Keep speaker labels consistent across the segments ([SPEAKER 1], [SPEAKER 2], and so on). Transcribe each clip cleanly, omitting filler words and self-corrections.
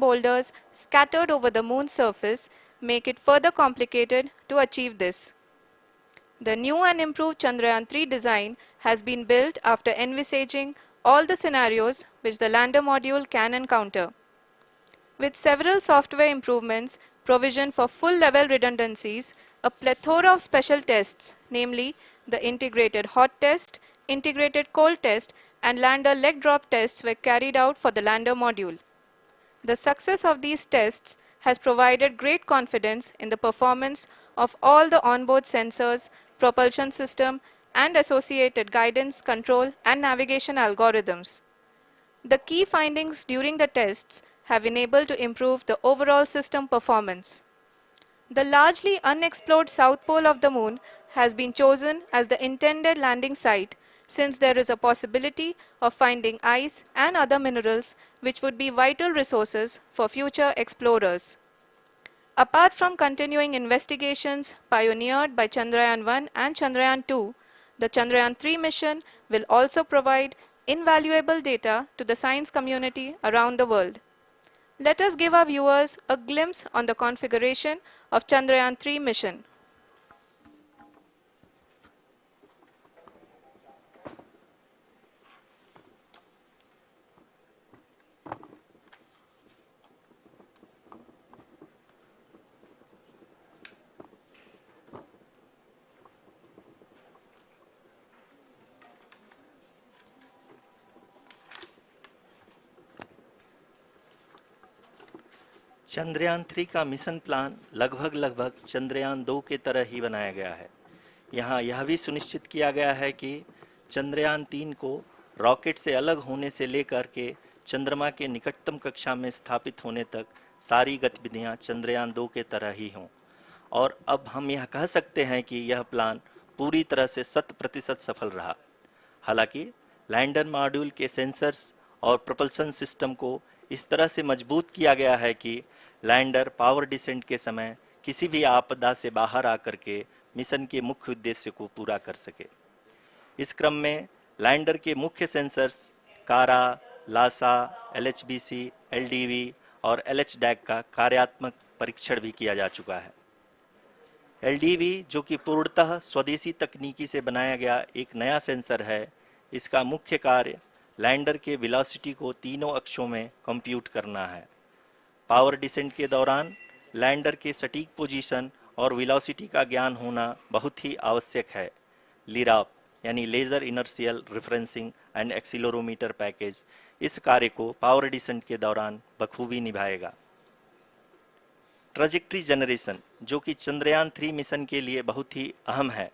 [SPEAKER 1] boulders scattered over the moon's surface make it further complicated to achieve this. The new and improved Chandrayaan-3 design has been built after envisaging all the scenarios which the lander module can encounter. With several software improvements provisioned for full-level redundancies, a plethora of special tests, namely the integrated hot test, integrated cold test, and lander leg drop tests were carried out for the lander module. The success of these tests has provided great confidence in the performance of all the onboard sensors, propulsion system, and associated guidance, control, and navigation algorithms. The key findings during the tests have enabled to improve the overall system performance. The largely unexplored south pole of the moon has been chosen as the intended landing site since there is a possibility of finding ice and other minerals which would be vital resources for future explorers. Apart from continuing investigations pioneered by Chandrayaan-1 and Chandrayaan-2, the Chandrayaan-3 mission will also provide invaluable data to the science community around the world. Let us give our viewers a glimpse on the configuration of Chandrayaan-3 mission.
[SPEAKER 2] Chandrayaan-3 का mission plan लगभग चंद्रयान-2 के तरह ही बनाया गया है। यहाँ यह भी सुनिश्चित किया गया है कि चंद्रयान-3 को रॉकेट से अलग होने से लेकर के चंद्रमा के निकटतम कक्षा में स्थापित होने तक सारी गतिविधियाँ चंद्रयान-2 के तरह ही हों। और अब हम यह कह सकते हैं कि यह प्लान पूरी तरह से 100% सफल रहा। हालांकि लैंडर मॉड्यूल के सेंसर्स और प्रोपल्शन सिस्टम को इस तरह से मजबूत किया गया है कि लैंडर पावर डिसेंट के समय किसी भी आपदा से बाहर आकर के मिशन के मुख्य उद्देश्य को पूरा कर सके। इस क्रम में लैंडर के मुख्य सेंसर्स कारा, लासा, LHBC, LDV और LHDAC का कार्यात्मक परीक्षण भी किया जा चुका है। LDV जो कि पूर्णतः स्वदेशी तकनीकी से बनाया गया एक नया सेंसर है, इसका मुख्य कार्य लैंडर के वेलोसिटी को तीनों अक्षों में कंप्यूट करना है। पावर डिसेंट के दौरान लैंडर के सटीक पोजीशन और वेलोसिटी का ज्ञान होना बहुत ही आवश्यक है। लिराप यानी laser inertial referencing and accelerometer package इस कार्य को पावर डिसेंट के दौरान बखूबी निभाएगा। ट्रैजेक्टरी जनरेशन जो कि चंद्रयान-3 मिशन के लिए बहुत ही अहम है,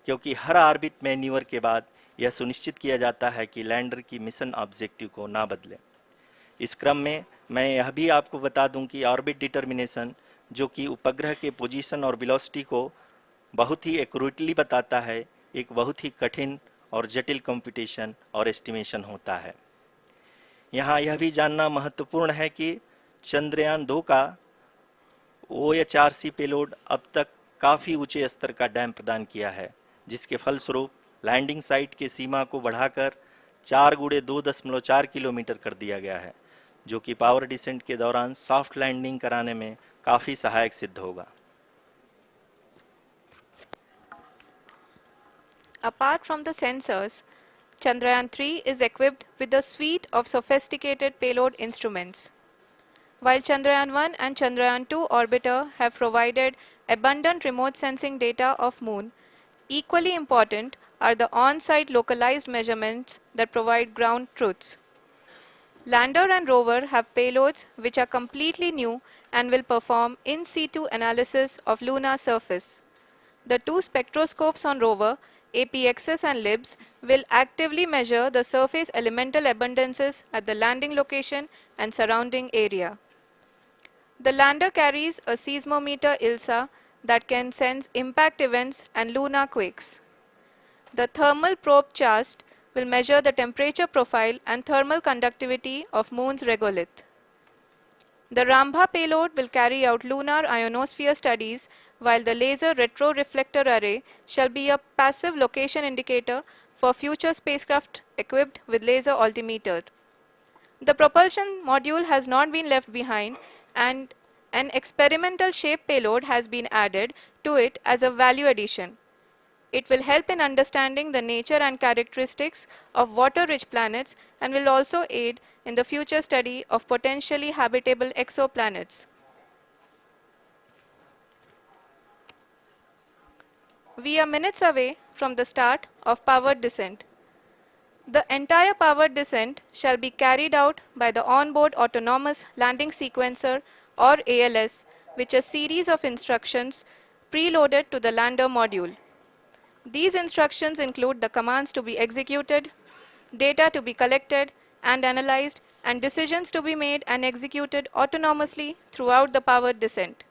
[SPEAKER 2] क्योंकि हर ऑर्बिट मैन्यूवर के बाद यह सुनिश्चित किया जाता है कि लैंडर की मिशन ऑब्जेक्टिव को ना बदले। इस क्रम में मैं यह भी आपको बता दूं कि ऑर्बिट डिटर्मिनेशन जो कि उपग्रह के पोजीशन और वेलोसिटी को बहुत ही एक्यूरेटली बताता है, एक बहुत ही कठिन और जटिल कंप्यूटेशन और एस्टिमेशन होता है। यहाँ यह भी जानना महत्वपूर्ण है कि चंद्रयान-2 का OHRC पेलोड अब तक काफ़ी ऊंचे स्तर का डैम प्रदान किया है, जिसके फलस्वरूप लैंडिंग साइट के सीमा को बढ़ाकर 4 × 2.4 किलोमीटर कर दिया गया है, जो कि पावर डिसेंट के दौरान सॉफ्ट लैंडिंग कराने में काफ़ी सहायक सिद्ध होगा।
[SPEAKER 1] Apart from the sensors, Chandrayaan-3 is equipped with a suite of sophisticated payload instruments. While Chandrayaan-1 and Chandrayaan-2 orbiter have provided abundant remote sensing data of Moon, equally important are the on-site localized measurements that provide ground truths. Lander and rover have payloads which are completely new and will perform in situ analysis of lunar surface. The two spectroscopes on rover, APXS and LIBS, will actively measure the surface elemental abundances at the landing location and surrounding area. The lander carries a seismometer ILSA that can sense impact events and lunar quakes. The thermal probe CHAST will measure the temperature profile and thermal conductivity of Moon's regolith. The Rambha payload will carry out lunar ionosphere studies, while the laser retroreflector array shall be a passive location indicator for future spacecraft equipped with laser altimeter. The propulsion module has not been left behind, and an experimental shape payload has been added to it as a value addition. It will help in understanding the nature and characteristics of water-rich planets and will also aid in the future study of potentially habitable exoplanets. We are minutes away from the start of powered descent. The entire powered descent shall be carried out by the onboard autonomous landing sequencer or ALS, which is a series of instructions preloaded to the lander module. These instructions include the commands to be executed, data to be collected and analyzed, and decisions to be made and executed autonomously throughout the powered descent.